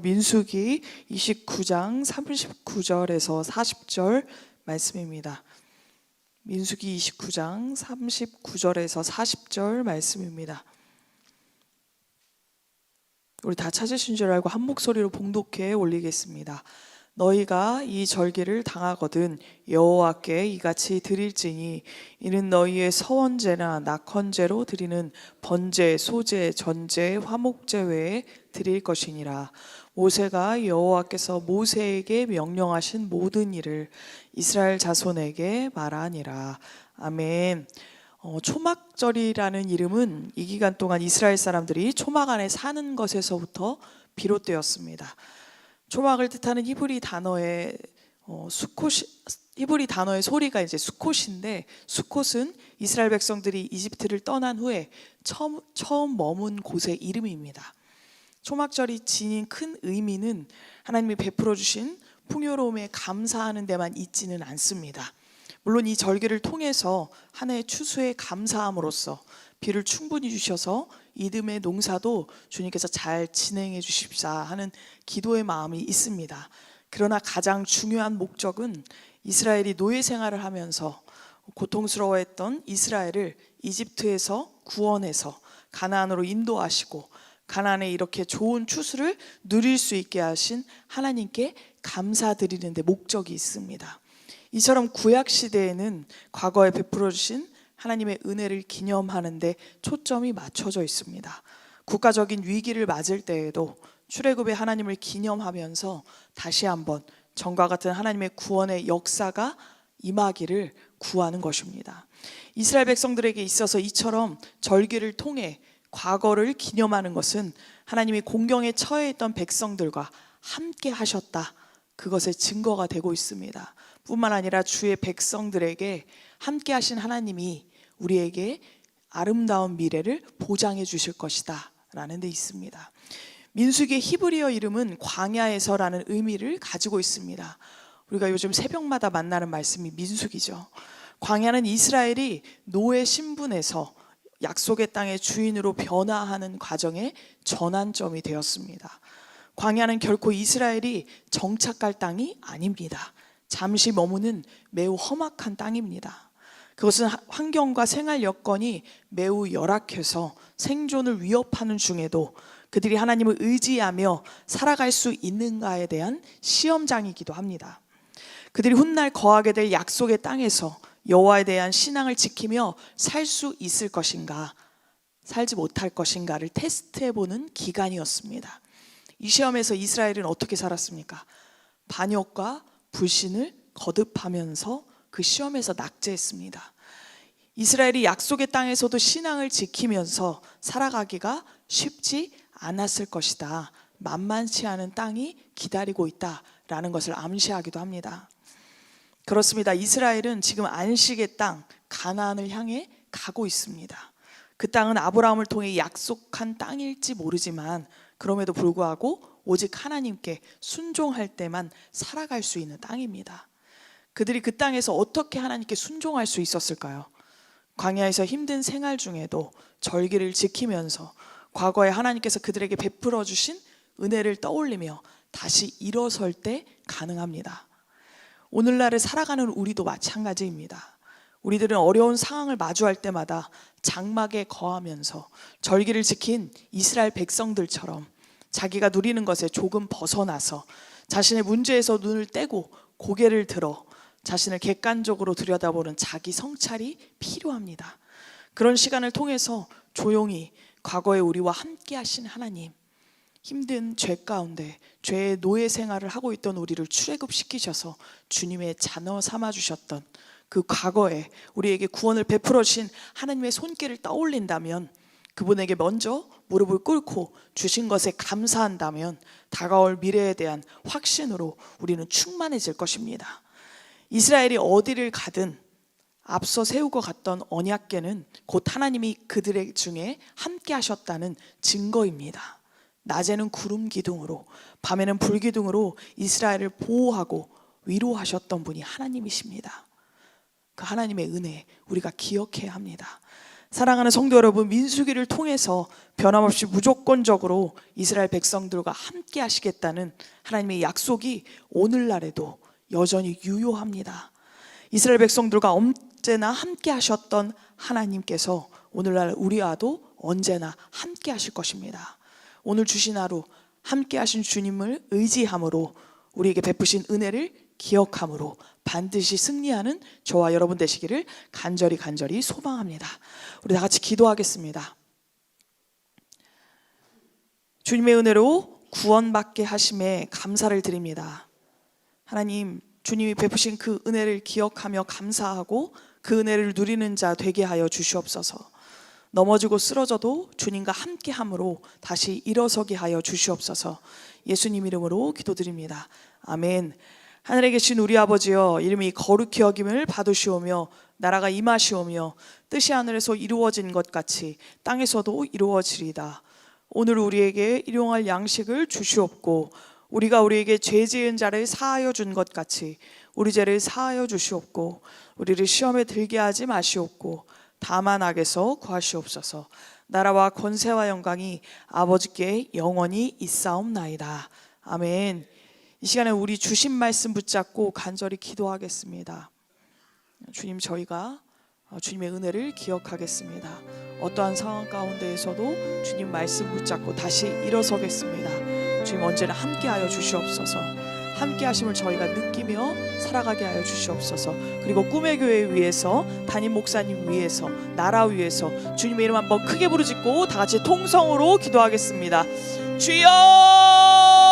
민수기 29장 39절에서 40절 말씀입니다. 민수기 29장 39절에서 40절 말씀입니다. 우리 다 찾으신 줄 알고 한 목소리로 봉독해 올리겠습니다. 너희가 이 절기를 당하거든 여호와께 이같이 드릴지니 이는 너희의 서원제나 낙헌제로 드리는 번제, 소제, 전제, 화목제 외에 드릴 것이니라. 모세가 여호와께서 모세에게 명령하신 모든 일을 이스라엘 자손에게 말하니라. 아멘. 초막절이라는 이름은 이 기간 동안 이스라엘 사람들이 초막 안에 사는 것에서부터 비롯되었습니다. 초막을 뜻하는 히브리 단어의 히브리 단어의 소리가 이제 수콧인데, 수콧은 이스라엘 백성들이 이집트를 떠난 후에 처음 머문 곳의 이름입니다. 초막절이 지닌 큰 의미는 하나님이 베풀어 주신 풍요로움에 감사하는 데만 있지는 않습니다. 물론 이 절기를 통해서 한 해의 추수에 감사함으로써 비를 충분히 주셔서 이듬해 농사도 주님께서 잘 진행해 주십사 하는 기도의 마음이 있습니다. 그러나 가장 중요한 목적은 이스라엘이 노예 생활을 하면서 고통스러워했던 이스라엘을 이집트에서 구원해서 가나안으로 인도하시고 가나안에 이렇게 좋은 추수를 누릴 수 있게 하신 하나님께 감사드리는 데 목적이 있습니다. 이처럼 구약 시대에는 과거에 베풀어 주신 하나님의 은혜를 기념하는 데 초점이 맞춰져 있습니다. 국가적인 위기를 맞을 때에도 출애굽의 하나님을 기념하면서 다시 한번 전과 같은 하나님의 구원의 역사가 임하기를 구하는 것입니다. 이스라엘 백성들에게 있어서 이처럼 절기를 통해 과거를 기념하는 것은 하나님이 공경에 처해 있던 백성들과 함께 하셨다, 그것의 증거가 되고 있습니다. 뿐만 아니라 주의 백성들에게 함께 하신 하나님이 우리에게 아름다운 미래를 보장해 주실 것이다 라는 데 있습니다. 민수기의 히브리어 이름은 광야에서라는 의미를 가지고 있습니다. 우리가 요즘 새벽마다 만나는 말씀이 민수기죠. 광야는 이스라엘이 노예 신분에서 약속의 땅의 주인으로 변화하는 과정의 전환점이 되었습니다. 광야는 결코 이스라엘이 정착할 땅이 아닙니다. 잠시 머무는 매우 험악한 땅입니다. 그것은 환경과 생활 여건이 매우 열악해서 생존을 위협하는 중에도 그들이 하나님을 의지하며 살아갈 수 있는가에 대한 시험장이기도 합니다. 그들이 훗날 거하게 될 약속의 땅에서 여호와에 대한 신앙을 지키며 살 수 있을 것인가, 살지 못할 것인가를 테스트해보는 기간이었습니다. 이 시험에서 이스라엘은 어떻게 살았습니까? 반역과 불신을 거듭하면서 그 시험에서 낙제했습니다. 이스라엘이 약속의 땅에서도 신앙을 지키면서 살아가기가 쉽지 않았을 것이다. 만만치 않은 땅이 기다리고 있다라는 것을 암시하기도 합니다. 그렇습니다. 이스라엘은 지금 안식의 땅 가나안을 향해 가고 있습니다. 그 땅은 아브라함을 통해 약속한 땅일지 모르지만 그럼에도 불구하고 오직 하나님께 순종할 때만 살아갈 수 있는 땅입니다. 그들이 그 땅에서 어떻게 하나님께 순종할 수 있었을까요? 광야에서 힘든 생활 중에도 절기를 지키면서 과거에 하나님께서 그들에게 베풀어 주신 은혜를 떠올리며 다시 일어설 때 가능합니다. 오늘날을 살아가는 우리도 마찬가지입니다. 우리들은 어려운 상황을 마주할 때마다 장막에 거하면서 절기를 지킨 이스라엘 백성들처럼 자기가 누리는 것에 조금 벗어나서 자신의 문제에서 눈을 떼고 고개를 들어 자신을 객관적으로 들여다보는 자기 성찰이 필요합니다. 그런 시간을 통해서 조용히 과거의 우리와 함께 하신 하나님, 힘든 죄 가운데 죄의 노예 생활을 하고 있던 우리를 출애굽시키셔서 주님의 자녀 삼아주셨던 그 과거에 우리에게 구원을 베풀어 주신 하나님의 손길을 떠올린다면, 그분에게 먼저 무릎을 꿇고 주신 것에 감사한다면 다가올 미래에 대한 확신으로 우리는 충만해질 것입니다. 이스라엘이 어디를 가든 앞서 세우고 갔던 언약궤는 곧 하나님이 그들의 중에 함께 하셨다는 증거입니다. 낮에는 구름 기둥으로 밤에는 불 기둥으로 이스라엘을 보호하고 위로하셨던 분이 하나님이십니다. 그 하나님의 은혜 우리가 기억해야 합니다. 사랑하는 성도 여러분, 민수기를 통해서 변함없이 무조건적으로 이스라엘 백성들과 함께 하시겠다는 하나님의 약속이 오늘날에도 여전히 유효합니다. 이스라엘 백성들과 언제나 함께 하셨던 하나님께서 오늘날 우리와도 언제나 함께 하실 것입니다. 오늘 주신 하루 함께 하신 주님을 의지함으로 우리에게 베푸신 은혜를 기억함으로 반드시 승리하는 저와 여러분 되시기를 간절히 소망합니다. 우리 다 같이 기도하겠습니다. 주님의 은혜로 구원받게 하심에 감사를 드립니다. 하나님, 주님이 베푸신 그 은혜를 기억하며 감사하고 그 은혜를 누리는 자 되게 하여 주시옵소서. 넘어지고 쓰러져도 주님과 함께함으로 다시 일어서게 하여 주시옵소서. 예수님 이름으로 기도드립니다. 아멘. 하늘에 계신 우리 아버지여, 이름이 거룩히 여김을 받으시오며 나라가 임하시오며 뜻이 하늘에서 이루어진 것 같이 땅에서도 이루어지리다. 오늘 우리에게 일용할 양식을 주시옵고 우리가 우리에게 죄 지은 자를 사하여 준 것 같이 우리 죄를 사하여 주시옵고 우리를 시험에 들게 하지 마시옵고 다만 악에서 구하시옵소서. 나라와 권세와 영광이 아버지께 영원히 있사옵나이다. 아멘. 이 시간에 우리 주신 말씀 붙잡고 간절히 기도하겠습니다. 주님, 저희가 주님의 은혜를 기억하겠습니다. 어떠한 상황 가운데에서도 주님 말씀 붙잡고 다시 일어서겠습니다. 주님 언제나 함께하여 주시옵소서. 함께하심을 저희가 느끼며 살아가게 하여 주시옵소서. 그리고 꿈의 교회 위해서, 담임 목사님 위해서, 나라 위해서 주님의 이름 한번 크게 부르짖고 다 같이 통성으로 기도하겠습니다. 주여!